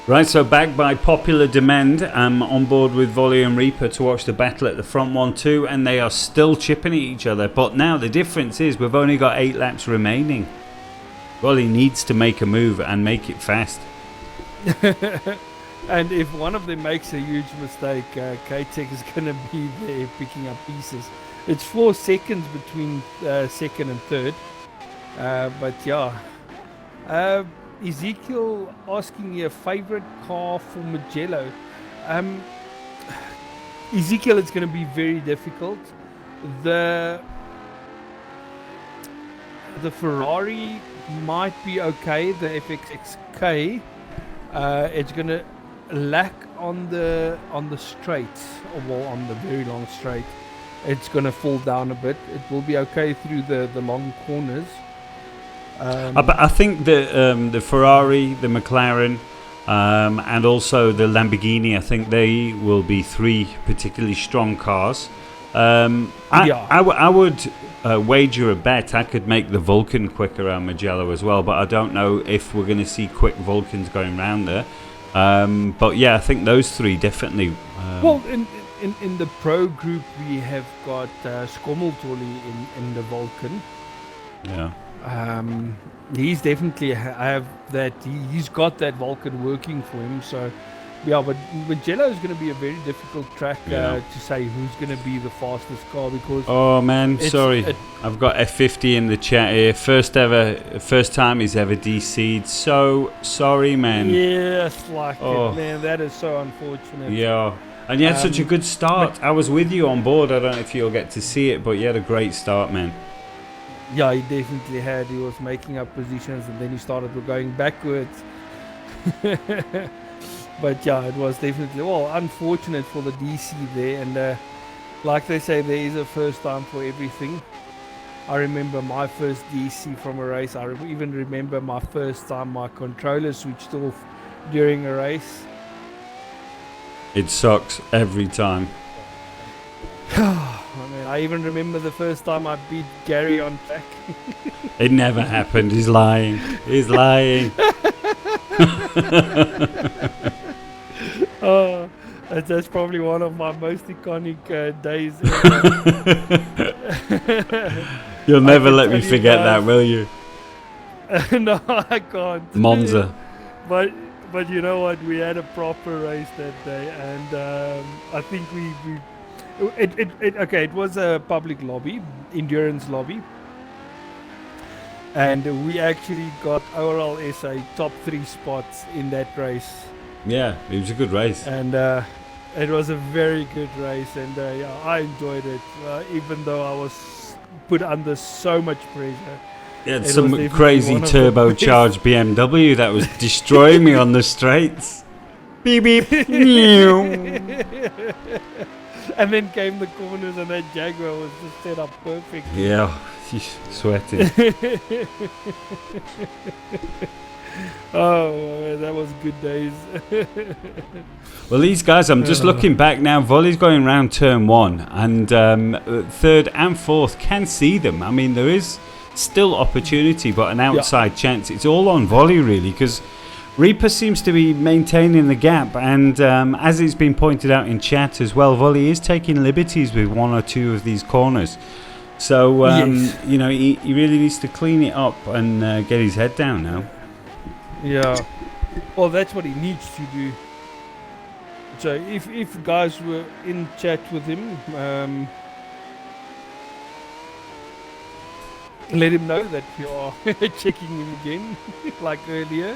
Right, so back by popular demand, I'm on board with Volume Reaper to watch the battle at the front 1-2, and they are still chipping at each other. But now the difference is we've only got 8 laps remaining. Well, he needs to make a move and make it fast. And if one of them makes a huge mistake, K-Tech is going to be there picking up pieces. It's 4 seconds between second and third. But yeah. Ezekiel asking you a favorite car for Mugello. Ezekiel, it's going to be very difficult. The Ferrari might be okay. The FXXK, it's going to lack on the straights, or well, on the very long straight. It's going to fall down a bit. It will be okay through the long corners. But I think the Ferrari, the McLaren, and also the Lamborghini, I think they will be 3 particularly strong cars. I would wager a bet I could make the Vulcan quick around Mugello as well, but I don't know if we're going to see quick Vulcans going around there. But yeah, I think those 3 definitely. Well, in the pro group, we have got Skommeltoli in the Vulcan. Yeah. He's definitely have that. He's got that Vulcan working for him. So, yeah, but Mugello is going to be a very difficult track to say who's going to be the fastest car, because. Oh man, sorry, I've got F50 in the chat here. First time he's ever DC'd. So sorry, man. Yes, it, man. That is so unfortunate. Yeah. And you had such a good start. I was with you on board. I don't know if you'll get to see it, but you had a great start, man. Yeah, he definitely had. He was making up positions, and then he started going backwards. But yeah, it was definitely unfortunate for the DC there. And like they say, there is a first time for everything. I remember my first DC from a race. I even remember my first time my controller switched off during a race. It sucks every time. I even remember the first time I beat Gary on track. It never happened. He's lying. He's lying. Oh, that's probably one of my most iconic days. You'll never let me forget that, will you? No, I can't. Monza. But you know what? We had a proper race that day, and I think it was a public lobby, endurance lobby, and we actually got ORLSA top 3 spots in that race. Yeah, it was a good race, and it was a very good race, and yeah, I enjoyed it, even though I was put under so much pressure. Yeah, some crazy turbocharged BMW that was destroying me on the straights. Beep beep. And then came the corners, and that Jaguar was just set up perfectly. Yeah, she's sweating. Oh, man, that was good days. Well, these guys, I'm just looking back now. Volley's going around turn 1, and 3rd and 4th can see them. I mean, there is still opportunity, but an outside chance. It's all on Volley, really, because Reaper seems to be maintaining the gap, and as it's been pointed out in chat as well, Volley is taking liberties with 1 or 2 of these corners. So, you know, he really needs to clean it up and get his head down now. Yeah, well, that's what he needs to do. So if guys were in chat with him, let him know that we are checking him again, like earlier.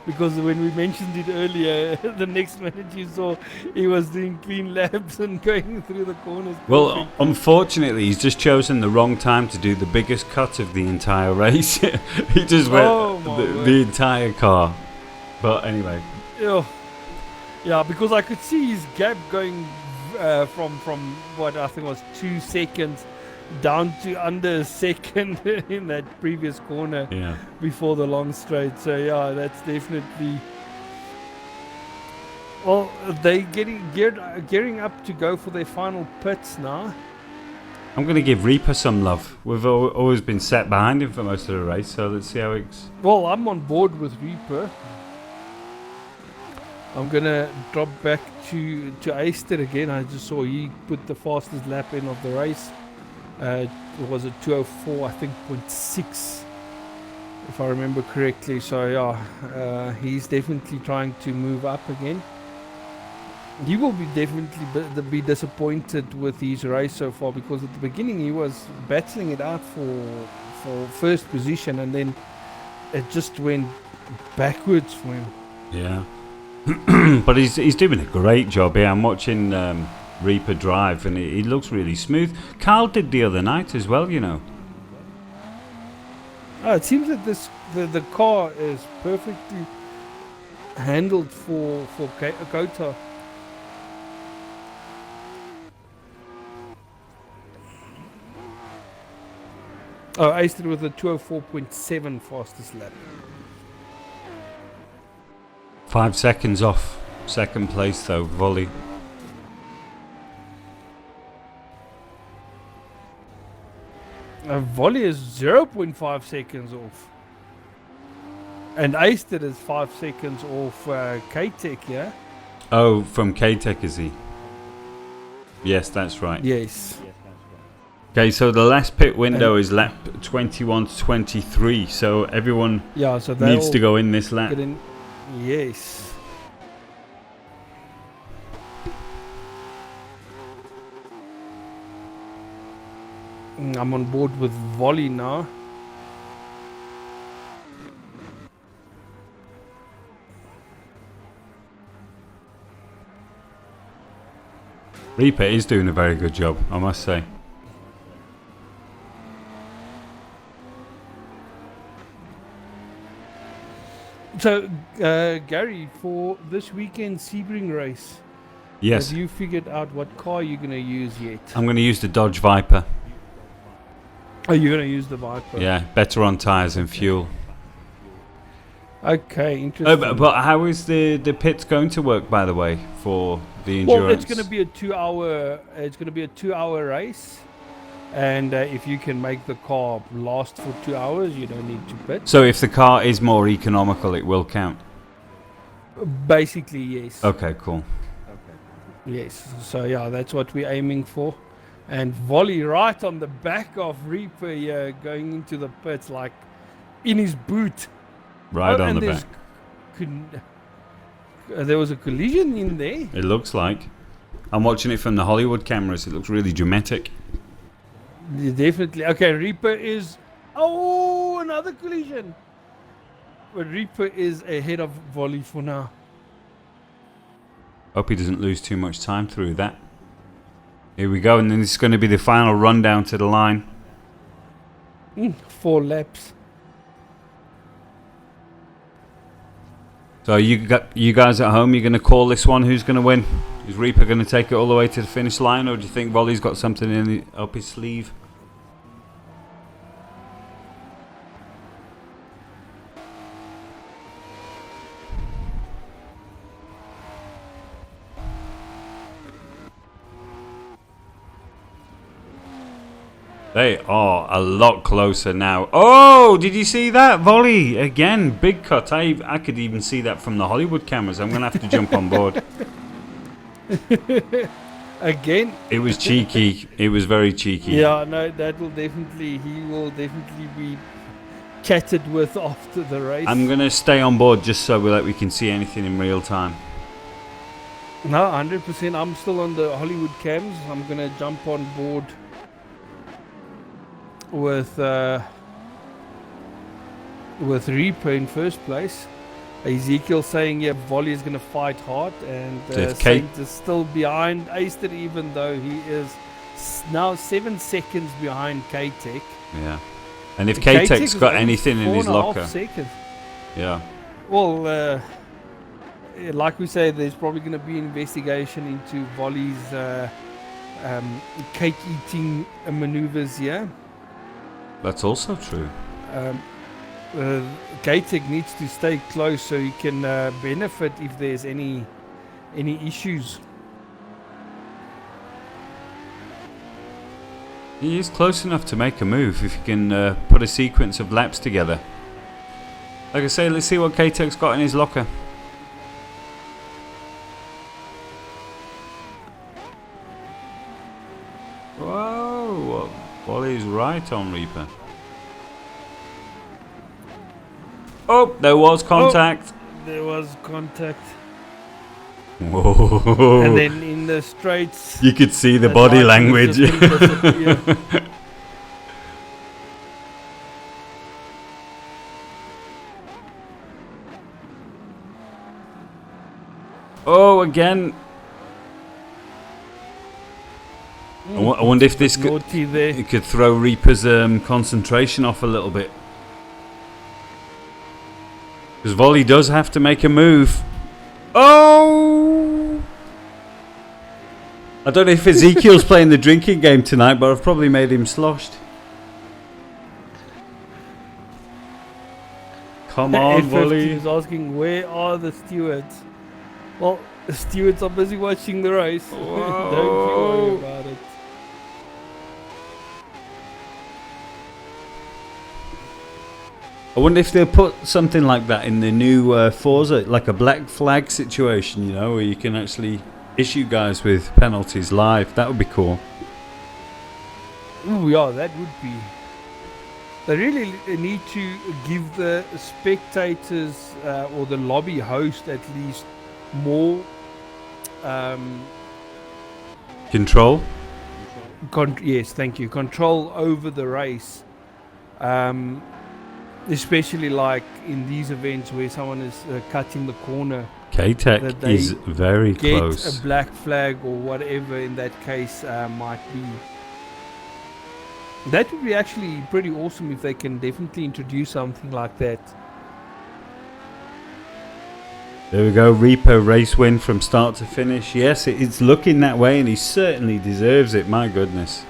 Because when we mentioned it earlier, the next minute you saw he was doing clean laps and going through the corners. Well, unfortunately, he's just chosen the wrong time to do the biggest cut of the entire race. He just went the entire car. But anyway. Yeah, because I could see his gap going from what I think was 2 seconds down to under a second in that previous corner before the long straight. So yeah, that's definitely. Well, they gearing up to go for their final pits now. I'm going to give Reaper some love. We've always been set behind him for most of the race, so let's see how it's. Well, I'm on board with Reaper. I'm gonna drop back to Aister again. I just saw he put the fastest lap in of the race. It was a 2:04, I think, 0.6, if I remember correctly. So yeah, he's definitely trying to move up again. He will be definitely be disappointed with his race so far, because at the beginning he was battling it out for first position, and then it just went backwards for him. Yeah. But he's doing a great job here. I'm watching Reaper drive, and he looks really smooth. Carl did the other night as well, you know. It seems that the car is perfectly handled for COTA. Oh, I aced it with a 204.7 fastest lap. 5 seconds off second place though, Volley. Volley is 0.5 seconds off. And aced it is 5 seconds off K-Tech, yeah? Oh, from K-Tech is he? Yes, that's right. Yes. Okay, so the last pit window is lap 21 to 23, so everyone needs to go in this lap. Yes. I'm on board with Volley now. Reaper is doing a very good job, I must say. So, Gary, for this weekend Sebring race, yes, have you figured out what car you're going to use yet? I'm going to use the Dodge Viper. Oh, you're going to use the Viper? Yeah, better on tyres and fuel. Okay, interesting. But how is the pits going to work, by the way, for the endurance? Well, it's going to be a 2-hour. It's going to be a 2-hour race, and if you can make the car last for 2 hours, you don't need to pit. So if the car is more economical, it will count. Basically, yes. Okay, cool. Yes. So yeah, that's what we're aiming for. And Volley right on the back of Reaper here, going into the pits like in his boot. Right on the back. There was a collision in there. It looks like. I'm watching it from the Hollywood cameras. It looks really dramatic. Yeah, definitely. Okay, Reaper is... Oh, another collision. But Reaper is ahead of Volley for now. Hope he doesn't lose too much time through that. Here we go, and then it's going to be the final rundown to the line. 4 laps. So you guys at home, you're going to call this one? Who's going to win? Is Reaper going to take it all the way to the finish line, or do you think Volley's got something up his sleeve? They are a lot closer now. Oh, did you see that? Volley again, big cut. I could even see that from the Hollywood cameras. I'm going to have to jump on board. Again? It was cheeky. It was very cheeky. Yeah, no, he will definitely be chatted with after the race. I'm going to stay on board just so that we can see anything in real time. No, 100%. I'm still on the Hollywood cams. I'm going to jump on board with Reaper in first place. Ezekiel saying Volley is going to fight hard, and Saint is still behind Aister, even though he is now 7 seconds behind K-Tech. Yeah, and if K-Tech's got anything in his locker, seconds. Yeah. Well, like we say, there's probably going to be investigation into Volley's cake eating maneuvers here. That's also true. K-Tech needs to stay close so he can benefit if there's any issues. He is close enough to make a move if he can put a sequence of laps together. Like I say, let's see what K-Tech's got in his locker. Whoa! Volley's right on Reaper. Oh, there was contact. Oh, there was contact. Whoa! And then in the straights, you could see the body language. Oh, again. I wonder if this could throw Reaper's concentration off a little bit. Because Volley does have to make a move. Oh! I don't know if Ezekiel's playing the drinking game tonight, but I've probably made him sloshed. Come on, Volley. He's asking, where are the stewards? Well, the stewards are busy watching the race. Don't you worry about it. I wonder if they'll put something like that in the new Forza, like a black flag situation, you know, where you can actually issue guys with penalties live. That would be cool. Oh yeah, that would be. They really need to give the spectators or the lobby host at least more control. Yes, thank you. Control over the race. Especially like in these events where someone is cutting the corner. K-Tech is very close. Get a black flag or whatever in that case might be. That would be actually pretty awesome if they can definitely introduce something like that. There we go, Reaper race win from start to finish. Yes, it's looking that way, and he certainly deserves it. My goodness.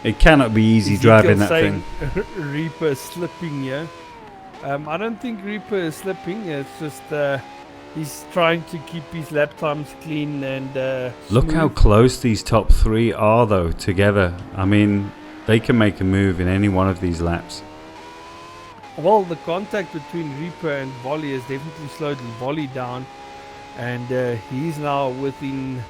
It cannot be easy driving that thing. Reaper slipping here. I don't think Reaper is slipping. It's just he's trying to keep his lap times clean and look how close these top three are, though, together. I mean, they can make a move in any one of these laps. Well, the contact between Reaper and Volley has definitely slowed Volley down, and he's now within.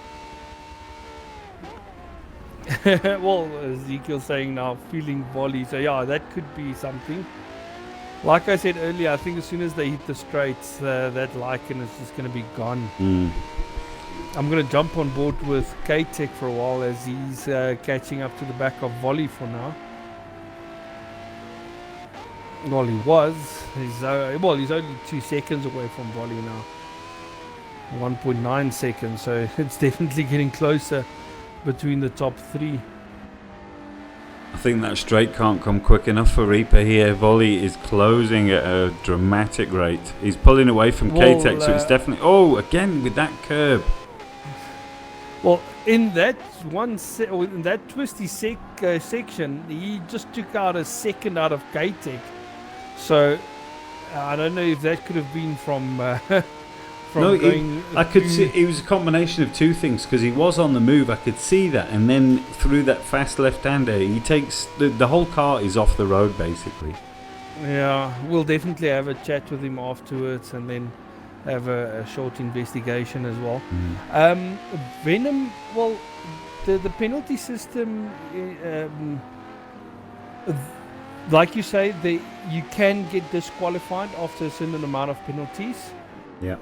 Well, Ezekiel's saying now feeling Volley, so yeah, that could be something. Like I said earlier, I think as soon as they hit the straights, that Lycan is just going to be gone. I'm going to jump on board with K-Tech for a while as he's catching up to the back of Volley for now. Well, he was. He's only 2 seconds away from Volley now. 1.9 seconds, so it's definitely getting closer between the top three. I think that straight can't come quick enough for Reaper here. Volley is closing at a dramatic rate. He's pulling away from K-Tech, so it's definitely... Oh, again with that curb. Well, in that in that twisty section, he just took out a second out of K-Tech. So I don't know if that could have been from I could see it was a combination of two things, because he was on the move. I could see that, and then through that fast left-hander, he takes the whole car is off the road basically. Yeah, we'll definitely have a chat with him afterwards, and then have a short investigation as well. Venom, well, the penalty system, like you say, you can get disqualified after a certain amount of penalties. Yeah.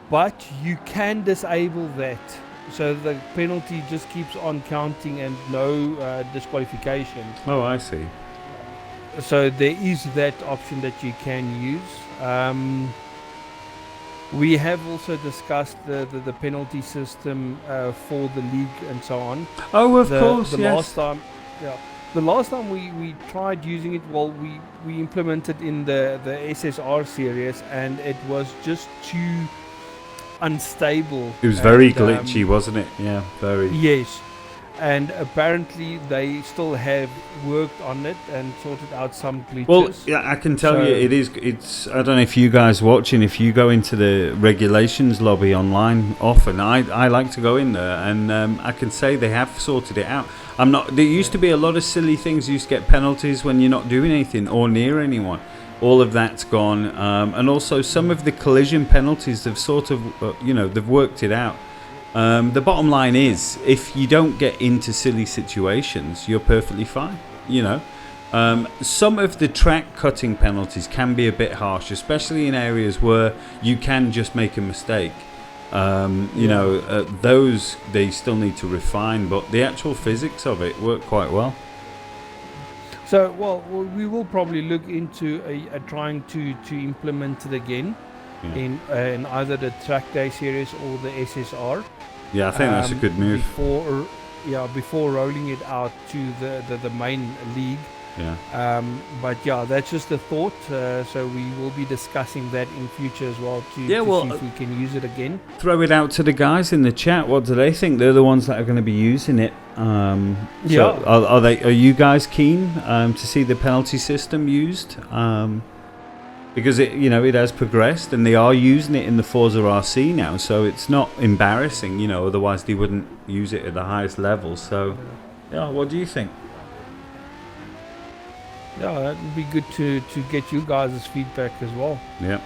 But you can disable that, so the penalty just keeps on counting and no disqualification. Oh, I see. So there is that option that you can use. We have also discussed the penalty system for the league and so on. Oh, of course, yes. The last time we tried using it, well, we implemented in the SSR series, and it was just too unstable. It was very glitchy, wasn't it? Yeah, very. Yes. And apparently they still have worked on it and sorted out some glitches. Well, yeah, I can tell you it's I don't know if you guys watching, if you go into the regulations lobby online often, I like to go in there, and I can say they have sorted it out. There used to be a lot of silly things. You used to get penalties when you're not doing anything or near anyone. All of that's gone, and also some of the collision penalties have sort of they've worked it out. The bottom line is, if you don't get into silly situations, you're perfectly fine. Some of the track cutting penalties can be a bit harsh, especially in areas where you can just make a mistake. Those they still need to refine, but the actual physics of it work quite well. So, we will probably look into trying to implement it again. in either the track day series or the SSR. Yeah, I think that's a good move. Before rolling it out to the main league. Yeah. But yeah, that's just a thought. So we will be discussing that in future as well to see if we can use it again. Throw it out to the guys in the chat. What do they think? They're the ones that are going to be using it. Are you guys keen to see the penalty system used? Because it has progressed and they are using it in the Forza RC now, so it's not embarrassing. Otherwise they wouldn't use it at the highest level. So, yeah, what do you think? Yeah, that would be good to get you guys' feedback as well. Yeah.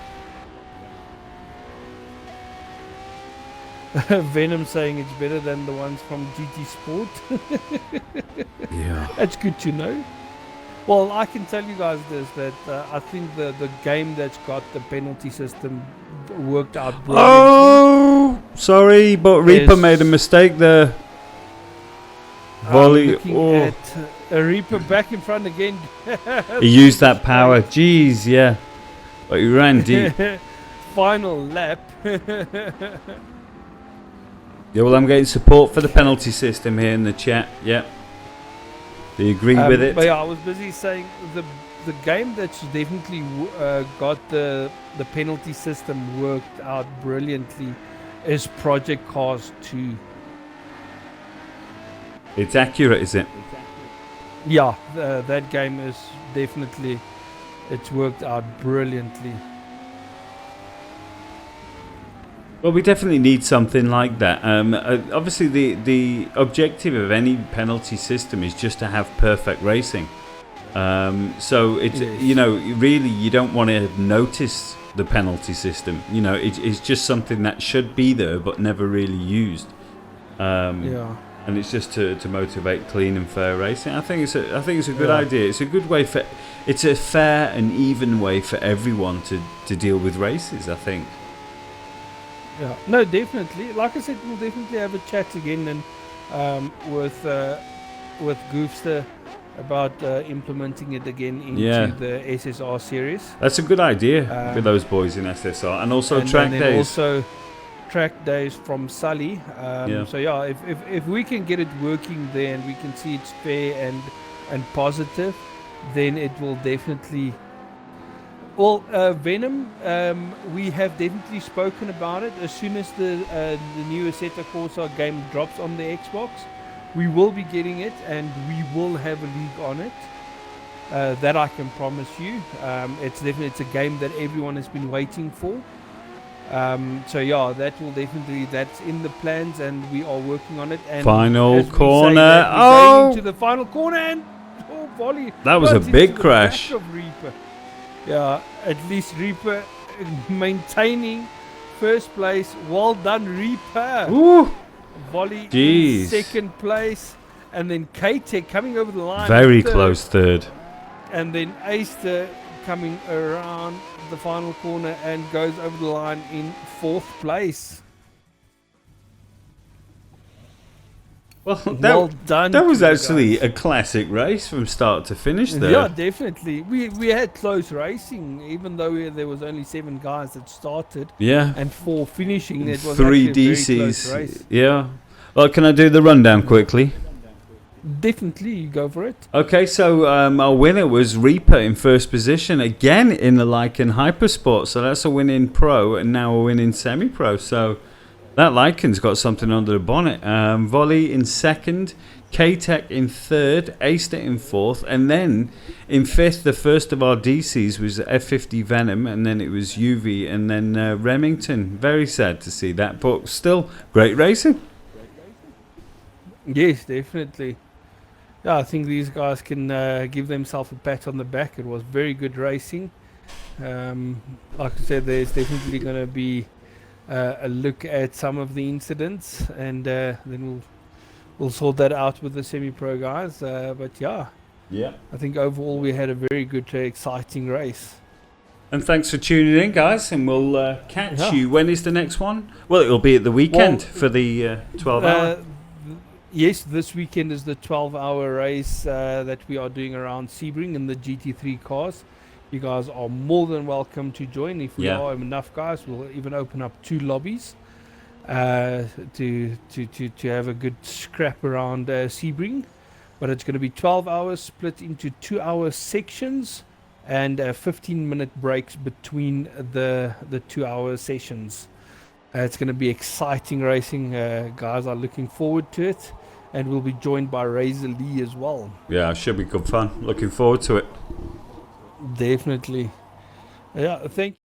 Venom saying it's better than the ones from GT Sport. Yeah. That's good to know. Well, I can tell you guys this, that I think the game that's got the penalty system worked out brilliantly. Oh, sorry, but Reaper made a mistake there. Volley. Looking at Reaper back in front again. He used that power. Jeez, yeah. But he ran deep. Final lap. Yeah, well, I'm getting support for the penalty system here in the chat. Yeah. Do you agree with it? But yeah, I was busy saying the game that's definitely got the penalty system worked out brilliantly is Project Cars 2. It's accurate, is it? Yeah, that game is definitely, it's worked out brilliantly. Well, we definitely need something like that. Obviously, the objective of any penalty system is just to have perfect racing. So it's really you don't want to notice the penalty system. It's just something that should be there but never really used. And it's just to motivate clean and fair racing. I think it's a good idea. It's a good way it's a fair and even way for everyone to deal with races, I think. Yeah, no, definitely. Like I said, we'll definitely have a chat again and with Goofster about implementing it again into the SSR series. That's a good idea with those boys in SSR, and also track days. Also track days from Sully. So yeah, if we can get it working there and we can see it's fair and positive, then it will definitely. Well, Venom, we have definitely spoken about it. As soon as the new Assetto Corsa game drops on the Xbox, we will be getting it and we will have a league on it. That I can promise you. It's a game that everyone has been waiting for. So yeah, that's in the plans and we are working on it. And final corner. Going into the final corner and volley. That was a big crash. Yeah, at least Reaper maintaining first place. Well done, Reaper. Ooh. Volley in second place. And then K-Tech coming over the line. Very close third. And then Aister coming around the final corner and goes over the line in fourth place. Well done. That was actually a classic race from start to finish there. Yeah, definitely. We had close racing, even though there was only 7 guys that started. Yeah. And 4 finishing. It was 3 actually a DCs. very close race. Yeah. Well, can I do the rundown quickly? Definitely, you go for it. Okay, so our winner was Reaper in first position, again in the Lycan Hypersport. So that's a win in Pro and now a win in Semi-Pro. So that Lycan's got something under the bonnet. Volley in second, K-Tech in third, Aister in fourth, and then in fifth, the first of our DCs was F50 Venom, and then it was UV, and then Remington. Very sad to see that, but still great racing. Yes, definitely. Yeah, I think these guys can give themselves a pat on the back. It was very good racing. Like I said, there's definitely going to be a look at some of the incidents, and then we'll sort that out with the semi-pro guys. But yeah, I think overall we had a very good, exciting race. And thanks for tuning in, guys, and we'll catch you. When is the next one? Well, it'll be at the weekend for the 12-hour. Yes, this weekend is the 12-hour race that we are doing around Sebring in the GT3 cars. You guys are more than welcome to join. If we are enough guys, we'll even open up 2 lobbies to have a good scrap around Sebring. But it's going to be 12 hours split into 2-hour sections and 15-minute breaks between the 2-hour sessions. It's going to be exciting racing. Guys are looking forward to it, and we'll be joined by Razor Lee as well. Yeah, it should be good fun. Looking forward to it. Definitely. Yeah, thank you.